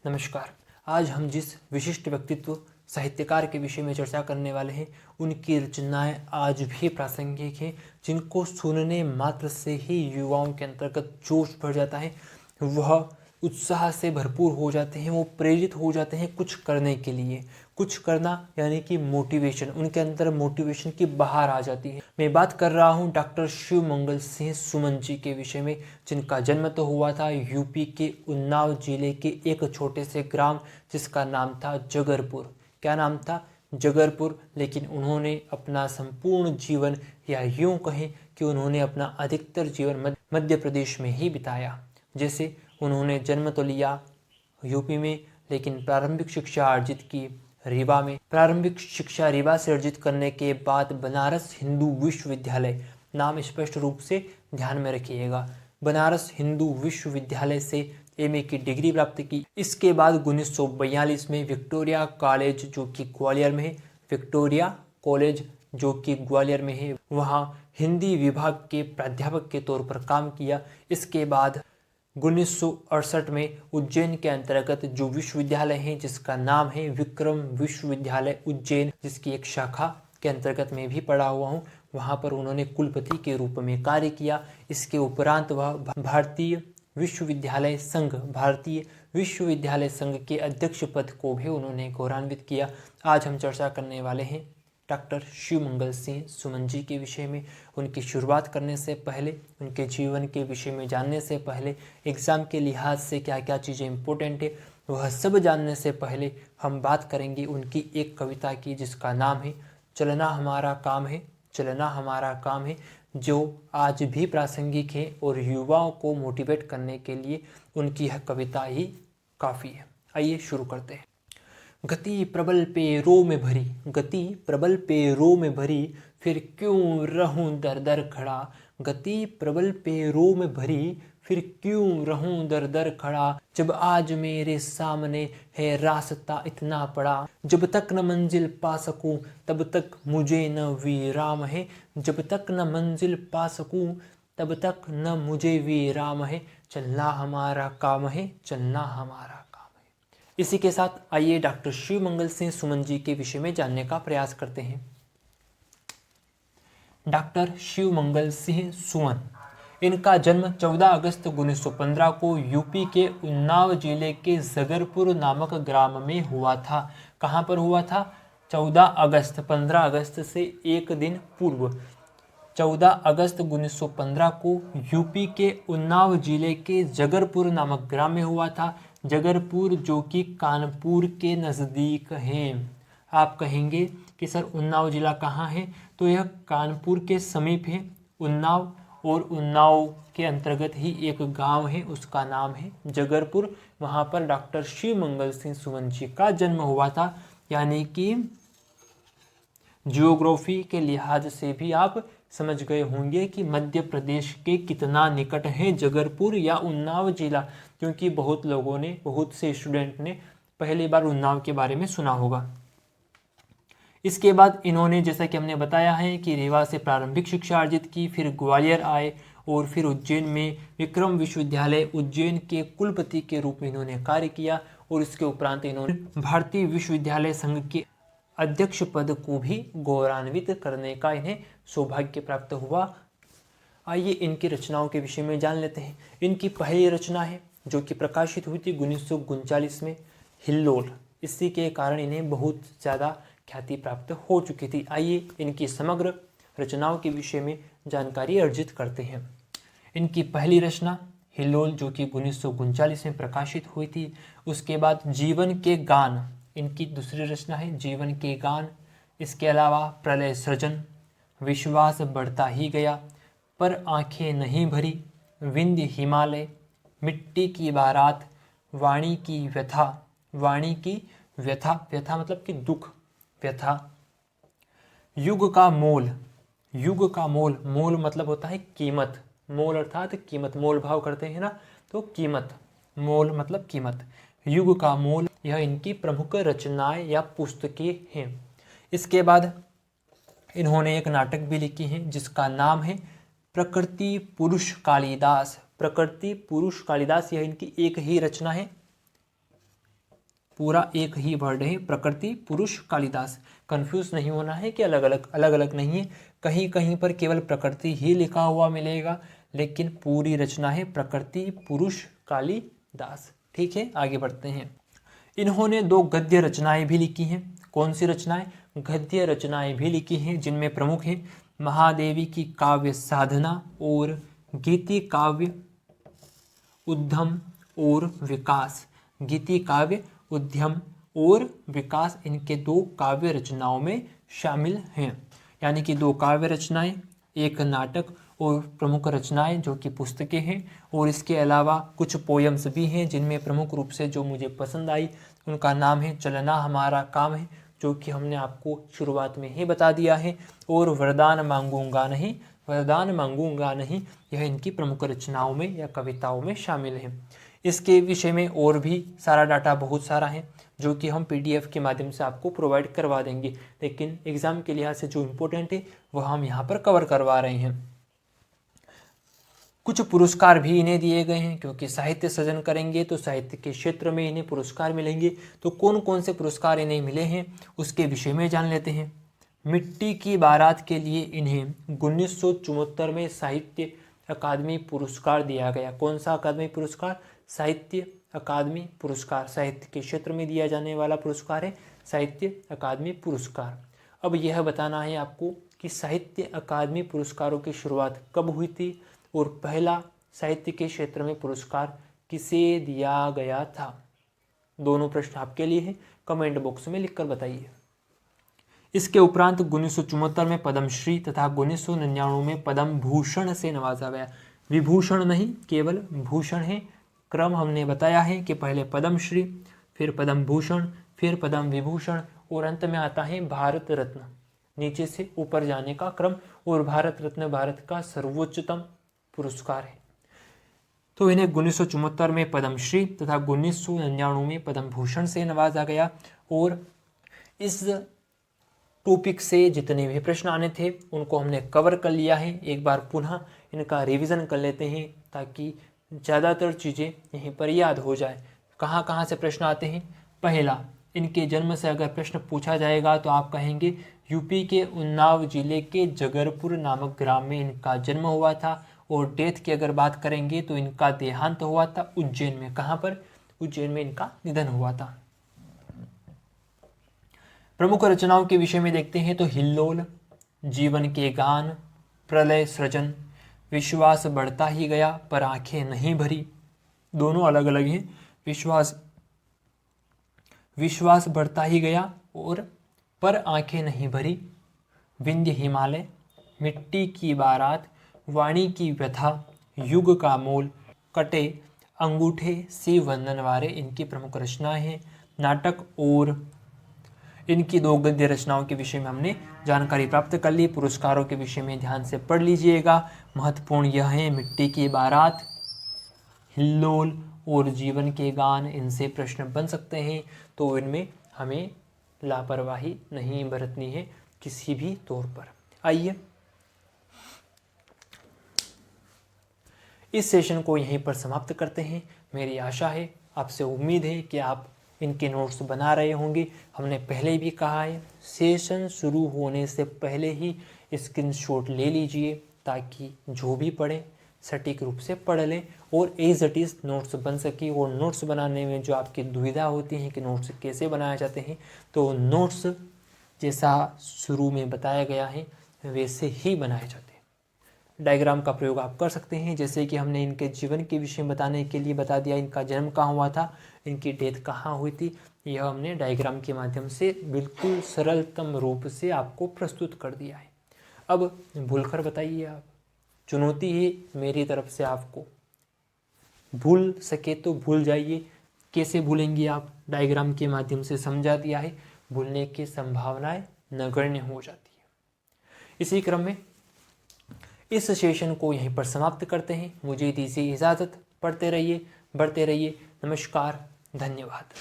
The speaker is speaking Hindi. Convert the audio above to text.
नमस्कार। आज हम जिस विशिष्ट व्यक्तित्व साहित्यकार के विषय में चर्चा करने वाले हैं, उनकी रचनाएं आज भी प्रासंगिक हैं, जिनको सुनने मात्र से ही युवाओं के अंतर्गत जोश भर जाता है। वह उत्साह से भरपूर हो जाते हैं, वो प्रेरित हो जाते हैं कुछ करने के लिए। कुछ करना यानी कि मोटिवेशन, उनके अंदर मोटिवेशन की बहार आ जाती है। मैं बात कर रहा हूँ डॉक्टर शिव मंगल सिंह सुमन जी के विषय में, जिनका जन्म तो हुआ था यूपी के उन्नाव जिले के एक छोटे से ग्राम जिसका नाम था जगरपुर। क्या नाम था? जगरपुर। लेकिन उन्होंने अपना संपूर्ण जीवन, या यूं कहें कि उन्होंने अपना अधिकतर जीवन मध्य प्रदेश में ही बिताया। जैसे उन्होंने जन्म तो लिया यूपी में, लेकिन प्रारंभिक शिक्षा अर्जित की रीवा में। प्रारंभिक शिक्षा रीवा से अर्जित करने के बाद बनारस हिंदू विश्वविद्यालय, नाम स्पष्ट रूप से ध्यान में रखिएगा, बनारस हिंदू विश्वविद्यालय से एमए की डिग्री प्राप्त की। इसके बाद 1942 में विक्टोरिया कॉलेज जो कि ग्वालियर में है, विक्टोरिया कॉलेज जो कि ग्वालियर में है, वहाँ हिंदी विभाग के प्राध्यापक के तौर पर काम किया। इसके बाद 1968 में उज्जैन के अंतर्गत जो विश्वविद्यालय है जिसका नाम है विक्रम विश्वविद्यालय उज्जैन, जिसकी एक शाखा के अंतर्गत में भी पढ़ा हुआ हूँ, वहाँ पर उन्होंने कुलपति के रूप में कार्य किया। इसके उपरांत वह भारतीय विश्वविद्यालय संघ के अध्यक्ष पद को भी उन्होंने गौरवान्वित किया। आज हम चर्चा करने वाले हैं डॉक्टर शिव मंगल सिंह सुमन जी के विषय में। उनकी शुरुआत करने से पहले, उनके जीवन के विषय में जानने से पहले, एग्ज़ाम के लिहाज से क्या क्या चीज़ें इंपॉर्टेंट है, वह सब जानने से पहले हम बात करेंगे उनकी एक कविता की जिसका नाम है चलना हमारा काम है। चलना हमारा काम है, जो आज भी प्रासंगिक है और युवाओं को मोटिवेट करने के लिए उनकी यह कविता ही काफ़ी है। आइए शुरू करते हैं। गति प्रबल पैरों में भरी, गति प्रबल पैरों में भरी, फिर क्यों रहूं दर दर खड़ा। गति प्रबल पैरों में भरी, फिर क्यों रहूं दर दर खड़ा। जब आज मेरे सामने है रास्ता इतना बड़ा, जब तक न मंजिल पा सकूं तब तक मुझे न विराम है। जब तक न मंजिल पा सकूं तब तक न मुझे विराम है। चलना हमारा काम है, चलना हमारा काम है। इसी के साथ आइए डॉक्टर शिव मंगल सिंह सुमन जी के विषय में जानने का प्रयास करते हैं। डॉक्टर शिव मंगल सिंह सुमन, इनका जन्म 14 अगस्त 1915 को यूपी के उन्नाव जिले के जगरपुर नामक ग्राम में हुआ था। कहाँ पर हुआ था? 14 अगस्त, 15 अगस्त से एक दिन पूर्व 14 अगस्त 1915 को यूपी के उन्नाव जिले के जगरपुर नामक ग्राम में हुआ था। जगरपुर जो कि कानपुर के नज़दीक है। आप कहेंगे कि सर उन्नाव जिला कहाँ है? तो यह कानपुर के समीप है उन्नाव, और उन्नाव के अंतर्गत ही एक गांव है, उसका नाम है जगरपुर। वहाँ पर डॉक्टर शिव मंगल सिंह सुमन जी का जन्म हुआ था। यानी कि जियोग्राफी के लिहाज से भी आप समझ गए होंगे कि मध्य प्रदेश के कितना निकट है जगरपुर या उन्नाव जिला, क्योंकि बहुत लोगों ने, बहुत से स्टूडेंट ने पहली बार उन्नाव के बारे में सुना होगा। इसके बाद इन्होंने, जैसा कि हमने बताया है, कि रीवा से प्रारंभिक शिक्षा अर्जित की, फिर ग्वालियर आए और फिर उज्जैन में विक्रम विश्वविद्यालय उज्जैन के कुलपति के रूप में इन्होंने कार्य किया। और इसके उपरांत इन्होंने भारतीय विश्वविद्यालय संघ के अध्यक्ष पद को भी गौरवान्वित करने का इन्हें सौभाग्य प्राप्त हुआ। आइए इनकी रचनाओं के विषय में जान लेते हैं। इनकी पहली रचना है जो कि प्रकाशित हुई थी 1939 में, हिल्लोल। इसी के कारण इन्हें बहुत ज़्यादा ख्याति प्राप्त हो चुकी थी। आइए इनकी समग्र रचनाओं के विषय में जानकारी अर्जित करते हैं। इनकी पहली रचना हिल्लोल जो कि 1939 में प्रकाशित हुई थी। उसके बाद जीवन के गान, इनकी दूसरी रचना है जीवन के गान। इसके अलावा प्रलय सृजन, विश्वास बढ़ता ही गया, पर आंखें नहीं भरी, विंध्य हिमालय, मिट्टी की बारात, वाणी की व्यथा, वाणी की व्यथा, व्यथा मतलब कि दुख, व्यथा, युग का मोल, युग का मोल, मोल मतलब होता है कीमत, मोल अर्थात कीमत, मोल भाव करते हैं ना, तो कीमत, मोल मतलब कीमत, युग का मोल, यह इनकी प्रमुख रचनाएं या पुस्तकें हैं। इसके बाद इन्होंने एक नाटक भी लिखी है जिसका नाम है प्रकृति पुरुष कालिदास। प्रकृति पुरुष कालिदास, यह इनकी एक ही रचना है। पूरा एक ही वर्ड है, प्रकृति पुरुष कालिदास। कंफ्यूज नहीं होना है कि अलग अलग नहीं है, कहीं कहीं पर केवल प्रकृति ही लिखा हुआ मिलेगा, लेकिन पूरी रचना है प्रकृति पुरुष कालिदास। ठीक है, आगे बढ़ते हैं। इन्होंने 2 गद्य रचनाएं भी लिखी हैं। कौन सी रचनाएं? गद्य रचनाएं भी लिखी हैं, जिनमें प्रमुख है महादेवी की काव्य साधना और गीति काव्य उद्यम और विकास। गीति काव्य उद्यम और विकास इनके 2 काव्य रचनाओं में शामिल हैं। यानी कि 2 काव्य रचनाएं, एक नाटक और प्रमुख रचनाएं जो कि पुस्तकें हैं, और इसके अलावा कुछ पोयम्स भी हैं, जिनमें प्रमुख रूप से जो मुझे पसंद आई उनका नाम है चलना हमारा काम है, जो कि हमने आपको शुरुआत में ही बता दिया है, और वरदान मांगूंगा नहीं, वरदान मांगूंगा नहीं, यह इनकी प्रमुख रचनाओं में या कविताओं में शामिल है। इसके विषय में और भी सारा डाटा बहुत सारा है, जो कि हम PDF के माध्यम से आपको प्रोवाइड करवा देंगे, लेकिन एग्जाम के लिहाज से जो इम्पोर्टेंट है वह हम यहाँ पर कवर करवा रहे हैं। कुछ पुरस्कार भी इन्हें दिए गए हैं, क्योंकि साहित्य सृजन करेंगे तो साहित्य के क्षेत्र में इन्हें पुरस्कार मिलेंगे। तो कौन कौन से पुरस्कार इन्हें मिले हैं उसके विषय में जान लेते हैं। मिट्टी की बारात के लिए इन्हें 1974 में साहित्य अकादमी पुरस्कार दिया गया। कौन सा अकादमी पुरस्कार? साहित्य अकादमी पुरस्कार। साहित्य के क्षेत्र में दिया जाने वाला पुरस्कार है साहित्य अकादमी पुरस्कार। अब यह बताना है आपको कि साहित्य अकादमी पुरस्कारों की शुरुआत कब हुई थी और पहला साहित्य के क्षेत्र में पुरस्कार किसे दिया गया था। दोनों प्रश्न आपके लिए हैं, कमेंट बॉक्स में लिखकर बताइए। इसके उपरांत 1974 में पद्मश्री तथा 1999 में पद्म भूषण से नवाजा गया। विभूषण नहीं, केवल भूषण है। क्रम हमने बताया है कि पहले पद्मश्री, फिर पद्म भूषण, फिर पद्म विभूषण और अंत में आता है भारत रत्न। नीचे से ऊपर जाने का क्रम, और भारत रत्न भारत का सर्वोच्चतम पुरस्कार है। तो इन्हें 1974 में पद्मश्री तथा 1999 में पद्म भूषण से नवाजा गया। और इस टॉपिक से जितने भी प्रश्न आने थे उनको हमने कवर कर लिया है। एक बार पुनः इनका रिवीजन कर लेते हैं ताकि ज़्यादातर चीज़ें यहीं पर याद हो जाए। कहाँ कहाँ से प्रश्न आते हैं? पहला, इनके जन्म से अगर प्रश्न पूछा जाएगा तो आप कहेंगे यूपी के उन्नाव जिले के जगरपुर नामक ग्राम में इनका जन्म हुआ था। और डेथ की अगर बात करेंगे तो इनका देहांत हुआ था उज्जैन में। कहाँ पर? उज्जैन में इनका निधन हुआ था। प्रमुख रचनाओं के विषय में देखते हैं तो हिल्लोल, जीवन के गान, प्रलय सृजन, विश्वास बढ़ता ही गया पर आंखें नहीं भरी। दोनों अलग अलग हैं। विश्वास बढ़ता ही गया और पर आंखें नहीं भरी, विंध्य हिमालय, मिट्टी की बारात, वाणी की व्यथा, युग का मोल, कटे अंगूठे से वंदनवारे इनकी प्रमुख रचनाएं हैं। नाटक और इनकी 2 गद्य रचनाओं के विषय में हमने जानकारी प्राप्त कर ली। पुरस्कारों के विषय में ध्यान से पढ़ लीजिएगा। महत्वपूर्ण यह है मिट्टी की बारात, हिल्लोल और जीवन के गान, इनसे प्रश्न बन सकते हैं। तो इनमें हमें लापरवाही नहीं बरतनी है किसी भी तौर पर। आइए इस सेशन को यहीं पर समाप्त करते हैं। मेरी आशा है, आपसे उम्मीद है कि आप इनके नोट्स बना रहे होंगे। हमने पहले भी कहा है सेशन शुरू होने से पहले ही स्क्रीनशॉट ले लीजिए ताकि जो भी पढ़े सटीक रूप से पढ़ लें और एज इट इज़ नोट्स बन सके। और नोट्स बनाने में जो आपकी दुविधा होती है कि नोट्स कैसे बनाए जाते हैं, तो नोट्स जैसा शुरू में बताया गया है वैसे ही बनाए जाते हैं। डायग्राम का प्रयोग आप कर सकते हैं, जैसे कि हमने इनके जीवन के विषय में बताने के लिए बता दिया, इनका जन्म कहाँ हुआ था, इनकी डेथ कहाँ हुई थी, यह हमने डायग्राम के माध्यम से बिल्कुल सरलतम रूप से आपको प्रस्तुत कर दिया है। अब भूलकर बताइए आप, चुनौती है मेरी तरफ से आपको, भूल सके तो भूल जाइए। कैसे भूलेंगे आप? डायग्राम के माध्यम से समझा दिया है, भूलने की संभावनाएं नगण्य हो जाती है। इसी क्रम में इस सेशन को यहीं पर समाप्त करते हैं। मुझे दीजिए इजाज़त। पढ़ते रहिए, बढ़ते रहिए। नमस्कार, धन्यवाद।